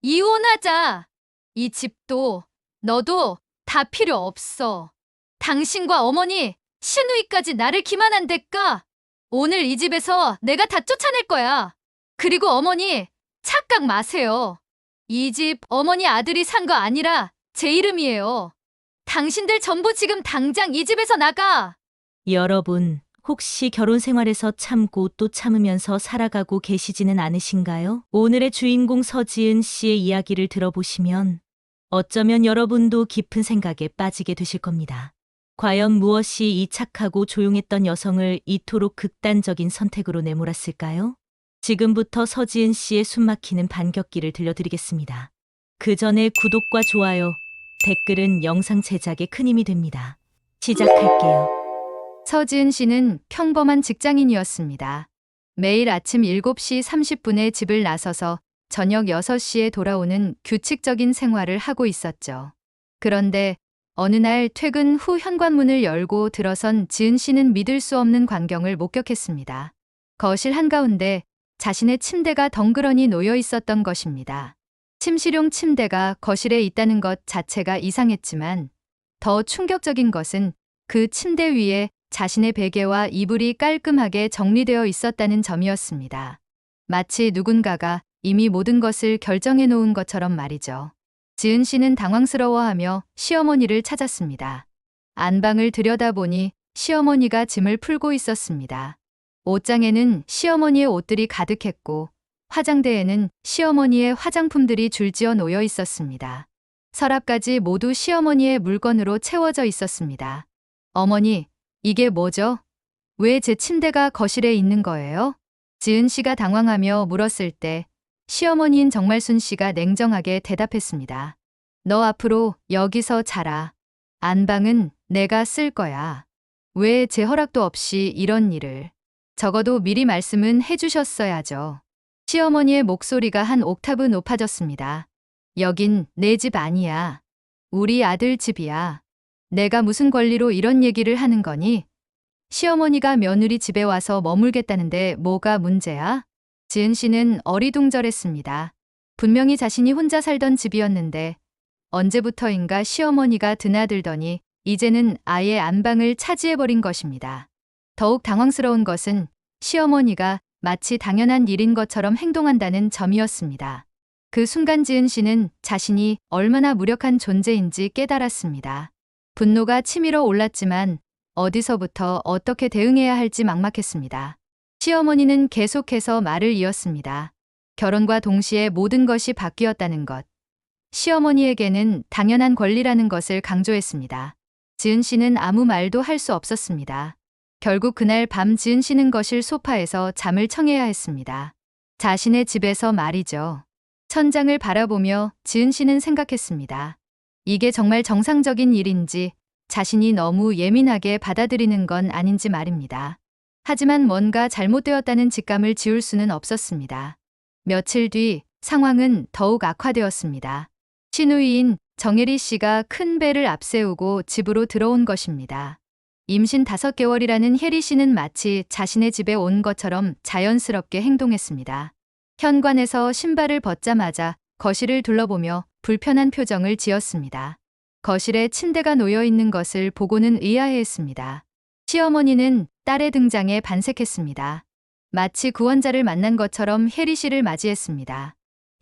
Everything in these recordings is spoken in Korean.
이혼하자. 이 집도 너도 다 필요 없어. 당신과 어머니, 시누이까지 나를 기만한 대가 오늘 이 집에서 내가 다 쫓아낼 거야. 그리고 어머니, 착각 마세요. 이 집 어머니 아들이 산 거 아니라 제 이름이에요. 당신들 전부 지금 당장 이 집에서 나가. 여러분, 혹시 결혼 생활에서 참고 또 참으면서 살아가고 계시지는 않으신가요? 오늘의 주인공 서지은 씨의 이야기를 들어보시면 어쩌면 여러분도 깊은 생각에 빠지게 되실 겁니다. 과연 무엇이 이 착하고 조용했던 여성을 이토록 극단적인 선택으로 내몰았을까요? 지금부터 서지은 씨의 숨막히는 반격기를 들려드리겠습니다. 그 전에 구독과 좋아요, 댓글은 영상 제작에 큰 힘이 됩니다. 시작할게요. 서지은 씨는 평범한 직장인이었습니다. 매일 아침 7시 30분에 집을 나서서 저녁 6시에 돌아오는 규칙적인 생활을 하고 있었죠. 그런데 어느 날 퇴근 후 현관문을 열고 들어선 지은 씨는 믿을 수 없는 광경을 목격했습니다. 거실 한가운데 자신의 침대가 덩그러니 놓여 있었던 것입니다. 침실용 침대가 거실에 있다는 것 자체가 이상했지만 더 충격적인 것은 그 침대 위에 자신의 베개와 이불이 깔끔하게 정리되어 있었다는 점이었습니다. 마치 누군가가 이미 모든 것을 결정해 놓은 것처럼 말이죠. 지은 씨는 당황스러워하며 시어머니를 찾았습니다. 안방을 들여다보니 시어머니가 짐을 풀고 있었습니다. 옷장에는 시어머니의 옷들이 가득했고 화장대에는 시어머니의 화장품들이 줄지어 놓여 있었습니다. 서랍까지 모두 시어머니의 물건으로 채워져 있었습니다. 어머니, 이게 뭐죠? 왜 제 침대가 거실에 있는 거예요? 지은 씨가 당황하며 물었을 때 시어머니인 정말순 씨가 냉정하게 대답했습니다. 너 앞으로 여기서 자라. 안방은 내가 쓸 거야. 왜 제 허락도 없이 이런 일을. 적어도 미리 말씀은 해주셨어야죠. 시어머니의 목소리가 한 옥타브 높아졌습니다. 여긴 내 집 아니야. 우리 아들 집이야. 내가 무슨 권리로 이런 얘기를 하는 거니? 시어머니가 며느리 집에 와서 머물겠다는데 뭐가 문제야? 지은 씨는 어리둥절했습니다. 분명히 자신이 혼자 살던 집이었는데 언제부터인가 시어머니가 드나들더니 이제는 아예 안방을 차지해버린 것입니다. 더욱 당황스러운 것은 시어머니가 마치 당연한 일인 것처럼 행동한다는 점이었습니다. 그 순간 지은 씨는 자신이 얼마나 무력한 존재인지 깨달았습니다. 분노가 치밀어 올랐지만 어디서부터 어떻게 대응해야 할지 막막했습니다. 시어머니는 계속해서 말을 이었습니다. 결혼과 동시에 모든 것이 바뀌었다는 것. 시어머니에게는 당연한 권리라는 것을 강조했습니다. 지은 씨는 아무 말도 할 수 없었습니다. 결국 그날 밤 지은 씨는 거실 소파에서 잠을 청해야 했습니다. 자신의 집에서 말이죠. 천장을 바라보며 지은 씨는 생각했습니다. 이게 정말 정상적인 일인지 자신이 너무 예민하게 받아들이는 건 아닌지 말입니다. 하지만 뭔가 잘못되었다는 직감을 지울 수는 없었습니다. 며칠 뒤 상황은 더욱 악화되었습니다. 시누이인 정혜리 씨가 큰 배를 앞세우고 집으로 들어온 것입니다. 임신 5개월이라는 혜리 씨는 마치 자신의 집에 온 것처럼 자연스럽게 행동했습니다. 현관에서 신발을 벗자마자 거실을 둘러보며 불편한 표정을 지었습니다. 거실에 침대가 놓여 있는 것을 보고는 의아해했습니다. 시어머니는 딸의 등장에 반색했습니다. 마치 구원자를 만난 것처럼 혜리 씨를 맞이했습니다.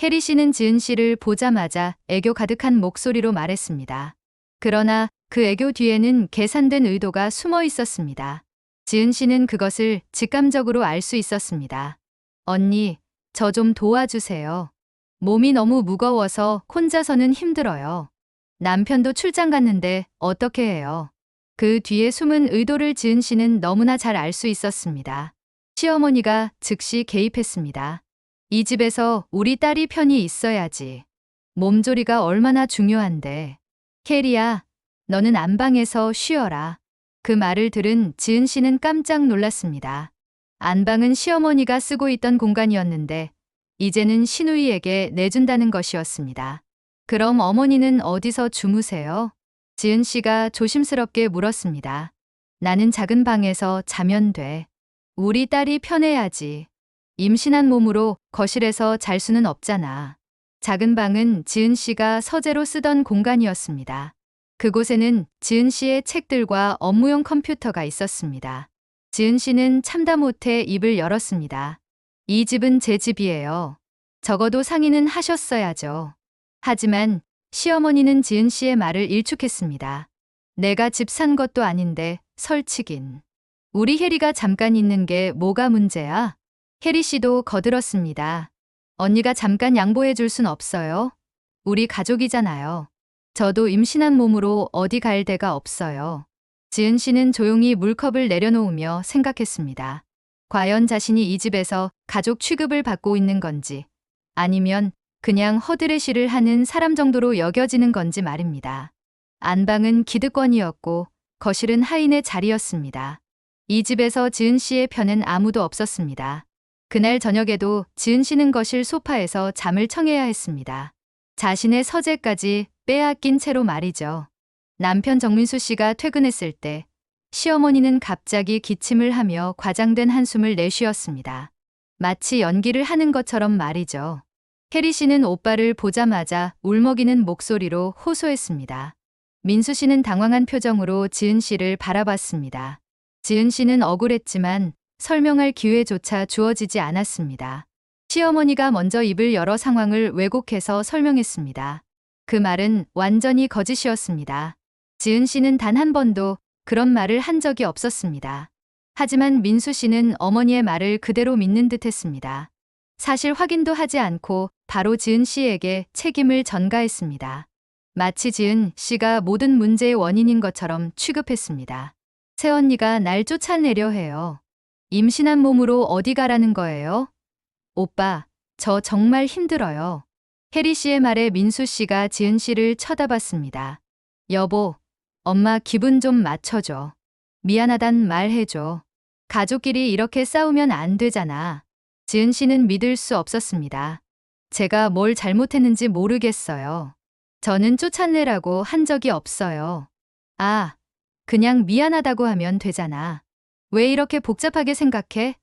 혜리 씨는 지은 씨를 보자마자 애교 가득한 목소리로 말했습니다. 그러나 그 애교 뒤에는 계산된 의도가 숨어 있었습니다. 지은 씨는 그것을 직감적으로 알 수 있었습니다. 언니, 저 좀 도와주세요. 몸이 너무 무거워서 혼자서는 힘들어요. 남편도 출장 갔는데 어떻게 해요? 그 뒤에 숨은 의도를 지은 씨는 너무나 잘 알 수 있었습니다. 시어머니가 즉시 개입했습니다. 이 집에서 우리 딸이 편히 있어야지. 몸조리가 얼마나 중요한데. 캐리야, 너는 안방에서 쉬어라. 그 말을 들은 지은 씨는 깜짝 놀랐습니다. 안방은 시어머니가 쓰고 있던 공간이었는데 이제는 시누이에게 내준다는 것이었습니다. 그럼 어머니는 어디서 주무세요? 지은 씨가 조심스럽게 물었습니다. 나는 작은 방에서 자면 돼. 우리 딸이 편해야지. 임신한 몸으로 거실에서 잘 수는 없잖아. 작은 방은 지은 씨가 서재로 쓰던 공간이었습니다. 그곳에는 지은 씨의 책들과 업무용 컴퓨터가 있었습니다. 지은 씨는 참다 못해 입을 열었습니다. 이 집은 제 집이에요. 적어도 상의는 하셨어야죠. 하지만 시어머니는 지은 씨의 말을 일축했습니다. 내가 집 산 것도 아닌데 설치긴. 우리 혜리가 잠깐 있는 게 뭐가 문제야? 혜리 씨도 거들었습니다. 언니가 잠깐 양보해 줄 순 없어요? 우리 가족이잖아요. 저도 임신한 몸으로 어디 갈 데가 없어요. 지은 씨는 조용히 물컵을 내려놓으며 생각했습니다. 과연 자신이 이 집에서 가족 취급을 받고 있는 건지, 아니면 그냥 허드레시를 하는 사람 정도로 여겨지는 건지 말입니다. 안방은 기득권이었고 거실은 하인의 자리였습니다. 이 집에서 지은 씨의 편은 아무도 없었습니다. 그날 저녁에도 지은 씨는 거실 소파에서 잠을 청해야 했습니다. 자신의 서재까지 빼앗긴 채로 말이죠. 남편 정민수 씨가 퇴근했을 때 시어머니는 갑자기 기침을 하며 과장된 한숨을 내쉬었습니다. 마치 연기를 하는 것처럼 말이죠. 혜리 씨는 오빠를 보자마자 울먹이는 목소리로 호소했습니다. 민수 씨는 당황한 표정으로 지은 씨를 바라봤습니다. 지은 씨는 억울했지만 설명할 기회조차 주어지지 않았습니다. 시어머니가 먼저 입을 열어 상황을 왜곡해서 설명했습니다. 그 말은 완전히 거짓이었습니다. 지은 씨는 단 한 번도 그런 말을 한 적이 없었습니다. 하지만 민수 씨는 어머니의 말을 그대로 믿는 듯 했습니다. 사실 확인도 하지 않고 바로 지은 씨에게 책임을 전가했습니다. 마치 지은 씨가 모든 문제의 원인인 것처럼 취급했습니다. 새언니가 날 쫓아내려 해요. 임신한 몸으로 어디 가라는 거예요? 오빠, 저 정말 힘들어요. 혜리 씨의 말에 민수 씨가 지은 씨를 쳐다봤습니다. 여보, 엄마 기분 좀 맞춰줘. 미안하단 말해줘. 가족끼리 이렇게 싸우면 안 되잖아. 지은 씨는 믿을 수 없었습니다. 제가 뭘 잘못했는지 모르겠어요. 저는 쫓아내라고 한 적이 없어요. 아, 그냥 미안하다고 하면 되잖아. 왜 이렇게 복잡하게 생각해?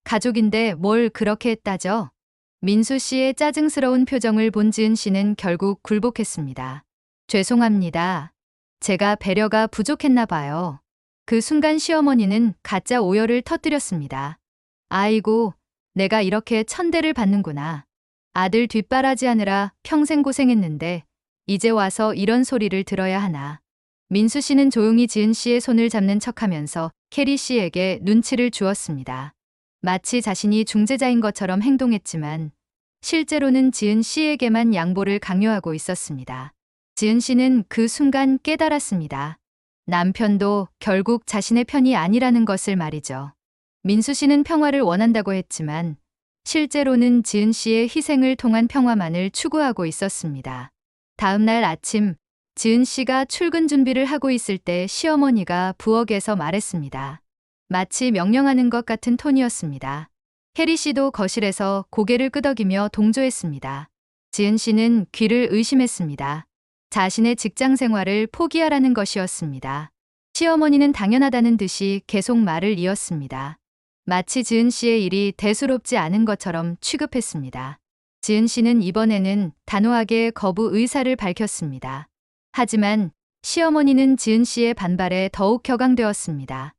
가족인데 뭘 그렇게 따져? 민수 씨의 짜증스러운 표정을 본 지은 씨는 결국 굴복했습니다. 죄송합니다. 제가 배려가 부족했나 봐요. 그 순간 시어머니는 가짜 오열을 터뜨렸습니다. 아이고, 내가 이렇게 천대를 받는구나. 아들 뒷바라지하느라 평생 고생했는데 이제 와서 이런 소리를 들어야 하나. 민수 씨는 조용히 지은 씨의 손을 잡는 척하면서 캐리 씨에게 눈치를 주었습니다. 마치 자신이 중재자인 것처럼 행동했지만 실제로는 지은 씨에게만 양보를 강요하고 있었습니다. 지은 씨는 그 순간 깨달았습니다. 남편도 결국 자신의 편이 아니라는 것을 말이죠. 민수 씨는 평화를 원한다고 했지만 실제로는 지은 씨의 희생을 통한 평화만을 추구하고 있었습니다. 다음 날 아침, 지은 씨가 출근 준비를 하고 있을 때 시어머니가 부엌에서 말했습니다. 마치 명령하는 것 같은 톤이었습니다. 혜리 씨도 거실에서 고개를 끄덕이며 동조했습니다. 지은 씨는 귀를 의심했습니다. 자신의 직장 생활을 포기하라는 것이었습니다. 시어머니는 당연하다는 듯이 계속 말을 이었습니다. 마치 지은 씨의 일이 대수롭지 않은 것처럼 취급했습니다. 지은 씨는 이번에는 단호하게 거부 의사를 밝혔습니다. 하지만 시어머니는 지은 씨의 반발에 더욱 격앙되었습니다.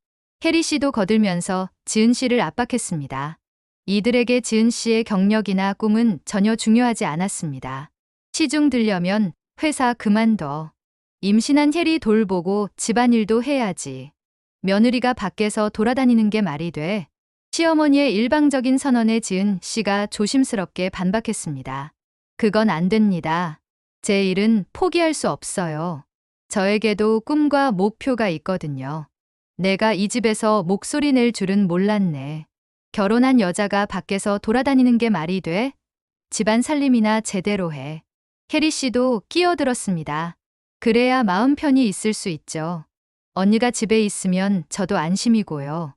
혜리 씨도 거들면서 지은 씨를 압박했습니다. 이들에게 지은 씨의 경력이나 꿈은 전혀 중요하지 않았습니다. 시중 들려면 회사 그만둬. 임신한 혜리 돌보고 집안일도 해야지. 며느리가 밖에서 돌아다니는 게 말이 돼. 시어머니의 일방적인 선언에 지은 씨가 조심스럽게 반박했습니다. 그건 안 됩니다. 제 일은 포기할 수 없어요. 저에게도 꿈과 목표가 있거든요. 내가 이 집에서 목소리 낼 줄은 몰랐네. 결혼한 여자가 밖에서 돌아다니는 게 말이 돼? 집안 살림이나 제대로 해. 혜리 씨도 끼어들었습니다. 그래야 마음 편히 있을 수 있죠. 언니가 집에 있으면 저도 안심이고요.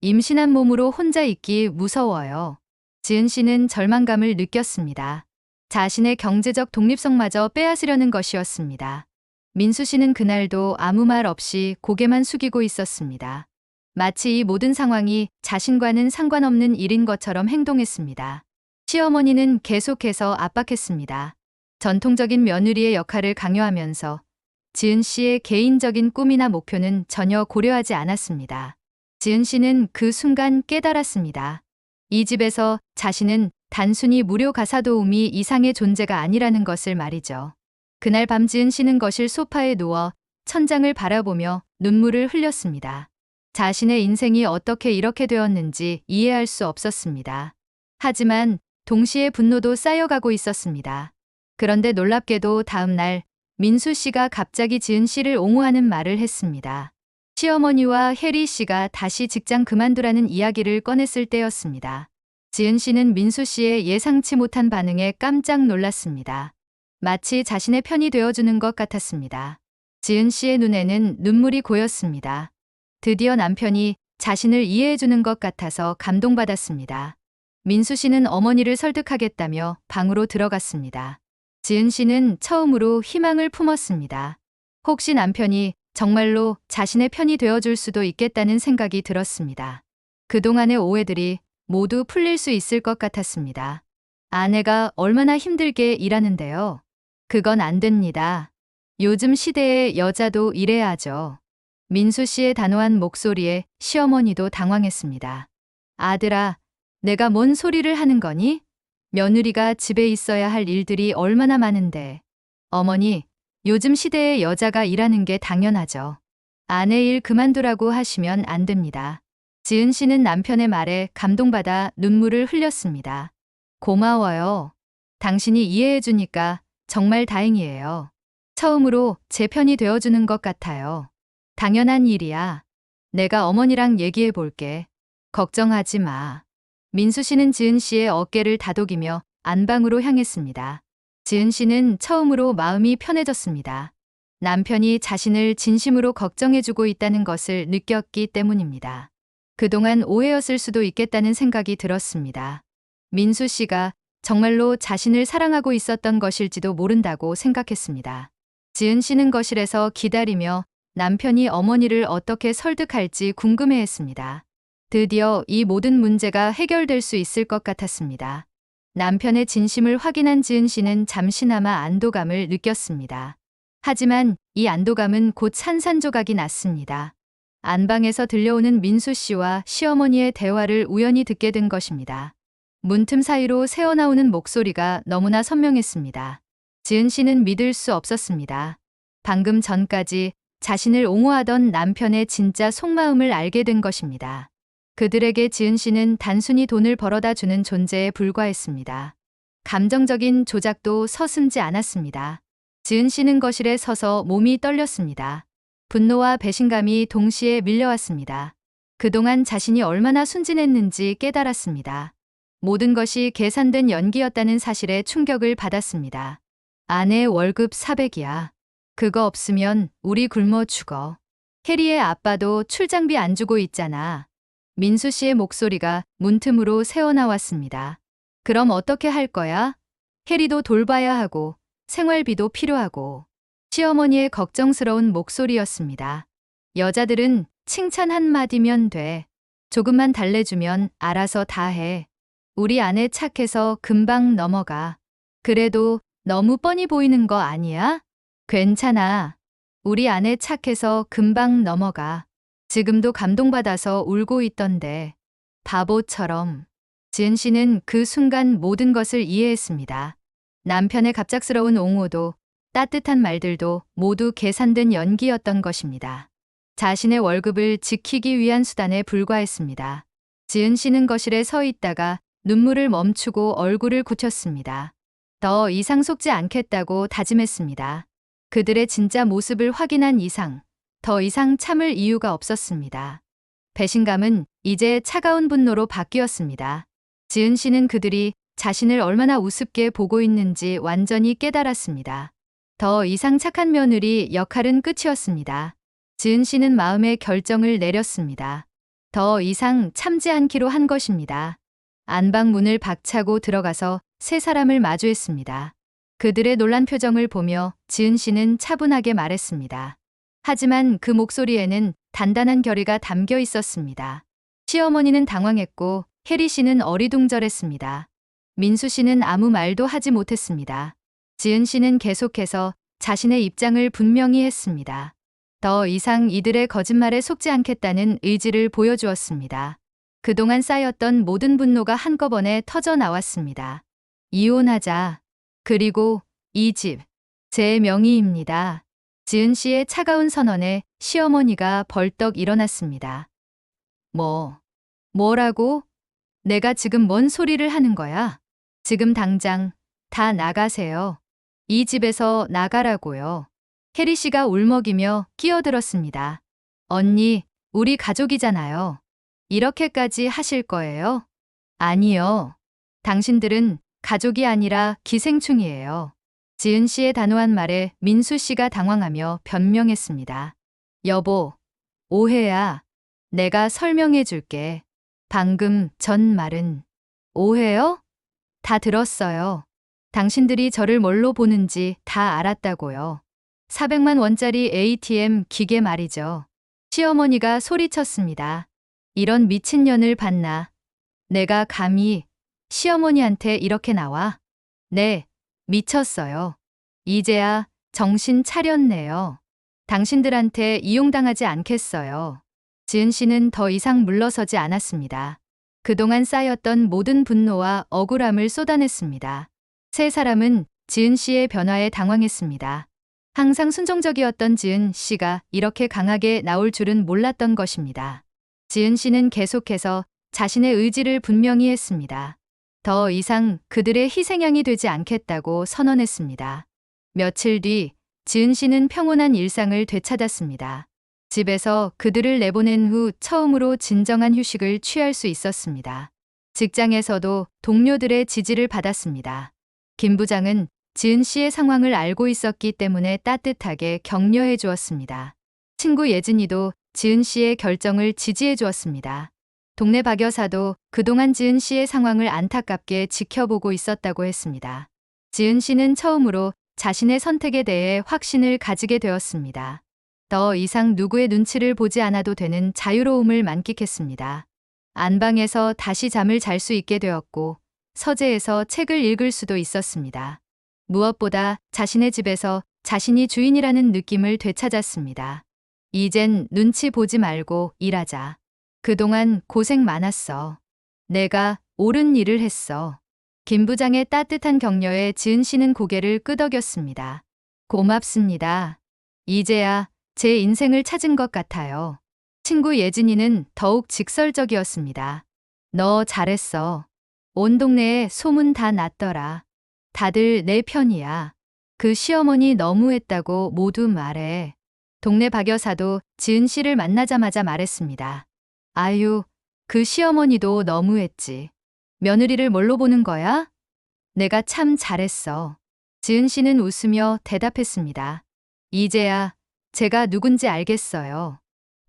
임신한 몸으로 혼자 있기 무서워요. 지은 씨는 절망감을 느꼈습니다. 자신의 경제적 독립성마저 빼앗으려는 것이었습니다. 민수 씨는 그날도 아무 말 없이 고개만 숙이고 있었습니다. 마치 이 모든 상황이 자신과는 상관없는 일인 것처럼 행동했습니다. 시어머니는 계속해서 압박했습니다. 전통적인 며느리의 역할을 강요하면서 지은 씨의 개인적인 꿈이나 목표는 전혀 고려하지 않았습니다. 지은 씨는 그 순간 깨달았습니다. 이 집에서 자신은 단순히 무료 가사 도우미 이상의 존재가 아니라는 것을 말이죠. 그날 밤 지은 씨는 거실 소파에 누워 천장을 바라보며 눈물을 흘렸습니다. 자신의 인생이 어떻게 이렇게 되었는지 이해할 수 없었습니다. 하지만 동시에 분노도 쌓여가고 있었습니다. 그런데 놀랍게도 다음 날 민수 씨가 갑자기 지은 씨를 옹호하는 말을 했습니다. 시어머니와 혜리 씨가 다시 직장 그만두라는 이야기를 꺼냈을 때였습니다. 지은 씨는 민수 씨의 예상치 못한 반응에 깜짝 놀랐습니다. 마치 자신의 편이 되어주는 것 같았습니다. 지은 씨의 눈에는 눈물이 고였습니다. 드디어 남편이 자신을 이해해주는 것 같아서 감동받았습니다. 민수 씨는 어머니를 설득하겠다며 방으로 들어갔습니다. 지은 씨는 처음으로 희망을 품었습니다. 혹시 남편이 정말로 자신의 편이 되어줄 수도 있겠다는 생각이 들었습니다. 그동안의 오해들이 모두 풀릴 수 있을 것 같았습니다. 아내가 얼마나 힘들게 일하는데요. 그건 안 됩니다. 요즘 시대의 여자도 일해야 하죠. 민수 씨의 단호한 목소리에 시어머니도 당황했습니다. 아들아, 내가 뭔 소리를 하는 거니? 며느리가 집에 있어야 할 일들이 얼마나 많은데. 어머니, 요즘 시대의 여자가 일하는 게 당연하죠. 아내 일 그만두라고 하시면 안 됩니다. 지은 씨는 남편의 말에 감동받아 눈물을 흘렸습니다. 고마워요. 당신이 이해해 주니까 정말 다행이에요. 처음으로 제 편이 되어주는 것 같아요. 당연한 일이야. 내가 어머니랑 얘기해 볼게. 걱정하지 마. 민수 씨는 지은 씨의 어깨를 다독이며 안방으로 향했습니다. 지은 씨는 처음으로 마음이 편해졌습니다. 남편이 자신을 진심으로 걱정해주고 있다는 것을 느꼈기 때문입니다. 그동안 오해였을 수도 있겠다는 생각이 들었습니다. 민수 씨가 정말로 자신을 사랑하고 있었던 것일지도 모른다고 생각했습니다. 지은 씨는 거실에서 기다리며 남편이 어머니를 어떻게 설득할지 궁금해했습니다. 드디어 이 모든 문제가 해결될 수 있을 것 같았습니다. 남편의 진심을 확인한 지은 씨는 잠시나마 안도감을 느꼈습니다. 하지만 이 안도감은 곧 산산조각이 났습니다. 안방에서 들려오는 민수 씨와 시어머니의 대화를 우연히 듣게 된 것입니다. 문틈 사이로 새어나오는 목소리가 너무나 선명했습니다. 지은 씨는 믿을 수 없었습니다. 방금 전까지 자신을 옹호하던 남편의 진짜 속마음을 알게 된 것입니다. 그들에게 지은 씨는 단순히 돈을 벌어다 주는 존재에 불과했습니다. 감정적인 조작도 서슴지 않았습니다. 지은 씨는 거실에 서서 몸이 떨렸습니다. 분노와 배신감이 동시에 밀려왔습니다. 그동안 자신이 얼마나 순진했는지 깨달았습니다. 모든 것이 계산된 연기였다는 사실에 충격을 받았습니다. 아내 월급 400이야. 그거 없으면 우리 굶어 죽어. 혜리의 아빠도 출장비 안 주고 있잖아. 민수 씨의 목소리가 문틈으로 새어나왔습니다. 그럼 어떻게 할 거야? 혜리도 돌봐야 하고 생활비도 필요하고. 시어머니의 걱정스러운 목소리였습니다. 여자들은 칭찬 한마디면 돼. 조금만 달래주면 알아서 다 해. 우리 아내 착해서 금방 넘어가. 그래도 너무 뻔히 보이는 거 아니야? 괜찮아. 우리 아내 착해서 금방 넘어가. 지금도 감동받아서 울고 있던데. 바보처럼. 지은 씨는 그 순간 모든 것을 이해했습니다. 남편의 갑작스러운 옹호도 따뜻한 말들도 모두 계산된 연기였던 것입니다. 자신의 월급을 지키기 위한 수단에 불과했습니다. 지은 씨는 거실에 서 있다가 눈물을 멈추고 얼굴을 굳혔습니다. 더 이상 속지 않겠다고 다짐했습니다. 그들의 진짜 모습을 확인한 이상 더 이상 참을 이유가 없었습니다. 배신감은 이제 차가운 분노로 바뀌었습니다. 지은 씨는 그들이 자신을 얼마나 우습게 보고 있는지 완전히 깨달았습니다. 더 이상 착한 며느리 역할은 끝이었습니다. 지은 씨는 마음의 결정을 내렸습니다. 더 이상 참지 않기로 한 것입니다. 안방 문을 박차고 들어가서 세 사람을 마주했습니다. 그들의 놀란 표정을 보며 지은 씨는 차분하게 말했습니다. 하지만 그 목소리에는 단단한 결의가 담겨 있었습니다. 시어머니는 당황했고 혜리 씨는 어리둥절했습니다. 민수 씨는 아무 말도 하지 못했습니다. 지은 씨는 계속해서 자신의 입장을 분명히 했습니다. 더 이상 이들의 거짓말에 속지 않겠다는 의지를 보여주었습니다. 그동안 쌓였던 모든 분노가 한꺼번에 터져 나왔습니다. 이혼하자. 그리고 이 집, 제 명의입니다. 지은 씨의 차가운 선언에 시어머니가 벌떡 일어났습니다. 뭐라고? 내가 지금 뭔 소리를 하는 거야? 지금 당장 다 나가세요. 이 집에서 나가라고요. 혜리 씨가 울먹이며 끼어들었습니다. 언니, 우리 가족이잖아요. 이렇게까지 하실 거예요? 아니요. 당신들은 가족이 아니라 기생충이에요. 지은 씨의 단호한 말에 민수 씨가 당황하며 변명했습니다. 여보, 오해야. 내가 설명해 줄게. 방금 전 말은 오해요? 다 들었어요. 당신들이 저를 뭘로 보는지 다 알았다고요. 400만 원짜리 ATM 기계 말이죠. 시어머니가 소리쳤습니다. 이런 미친년을 봤나? 내가 감히 시어머니한테 이렇게 나와? 네, 미쳤어요. 이제야 정신 차렸네요. 당신들한테 이용당하지 않겠어요. 지은 씨는 더 이상 물러서지 않았습니다. 그동안 쌓였던 모든 분노와 억울함을 쏟아냈습니다. 세 사람은 지은 씨의 변화에 당황했습니다. 항상 순종적이었던 지은 씨가 이렇게 강하게 나올 줄은 몰랐던 것입니다. 지은 씨는 계속해서 자신의 의지를 분명히 했습니다. 더 이상 그들의 희생양이 되지 않겠다고 선언했습니다. 며칠 뒤 지은 씨는 평온한 일상을 되찾았습니다. 집에서 그들을 내보낸 후 처음으로 진정한 휴식을 취할 수 있었습니다. 직장에서도 동료들의 지지를 받았습니다. 김 부장은 지은 씨의 상황을 알고 있었기 때문에 따뜻하게 격려해 주었습니다. 친구 예진이도 지은 씨의 결정을 지지해 주었습니다. 동네 박 여사도 그동안 지은 씨의 상황을 안타깝게 지켜보고 있었다고 했습니다. 지은 씨는 처음으로 자신의 선택에 대해 확신을 가지게 되었습니다. 더 이상 누구의 눈치를 보지 않아도 되는 자유로움을 만끽했습니다. 안방에서 다시 잠을 잘 수 있게 되었고 서재에서 책을 읽을 수도 있었습니다. 무엇보다 자신의 집에서 자신이 주인이라는 느낌을 되찾았습니다. 이젠 눈치 보지 말고 일하자. 그동안 고생 많았어. 내가 옳은 일을 했어. 김 부장의 따뜻한 격려에 지은 씨는 고개를 끄덕였습니다. 고맙습니다. 이제야 제 인생을 찾은 것 같아요. 친구 예진이는 더욱 직설적이었습니다. 너 잘했어. 온 동네에 소문 다 났더라. 다들 내 편이야. 그 시어머니 너무했다고 모두 말해. 동네 박 여사도 지은 씨를 만나자마자 말했습니다. 아유, 그 시어머니도 너무했지. 며느리를 뭘로 보는 거야? 내가 참 잘했어. 지은 씨는 웃으며 대답했습니다. 이제야 제가 누군지 알겠어요.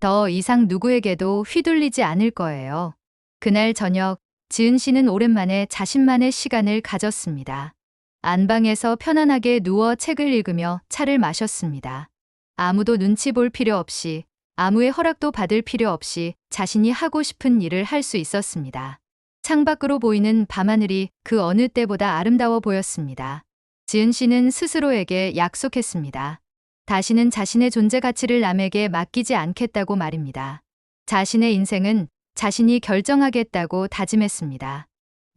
더 이상 누구에게도 휘둘리지 않을 거예요. 그날 저녁, 지은 씨는 오랜만에 자신만의 시간을 가졌습니다. 안방에서 편안하게 누워 책을 읽으며 차를 마셨습니다. 아무도 눈치 볼 필요 없이, 아무의 허락도 받을 필요 없이 자신이 하고 싶은 일을 할 수 있었습니다. 창밖으로 보이는 밤하늘이 그 어느 때보다 아름다워 보였습니다. 지은 씨는 스스로에게 약속했습니다. 다시는 자신의 존재 가치를 남에게 맡기지 않겠다고 말입니다. 자신의 인생은 자신이 결정하겠다고 다짐했습니다.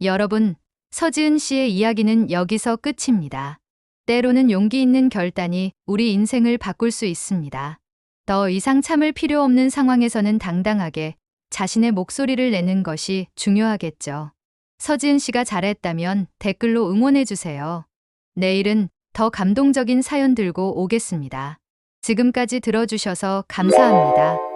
여러분, 서지은 씨의 이야기는 여기서 끝입니다. 때로는 용기 있는 결단이 우리 인생을 바꿀 수 있습니다. 더 이상 참을 필요 없는 상황에서는 당당하게 자신의 목소리를 내는 것이 중요하겠죠. 서지은 씨가 잘했다면 댓글로 응원해주세요. 내일은 더 감동적인 사연 들고 오겠습니다. 지금까지 들어주셔서 감사합니다.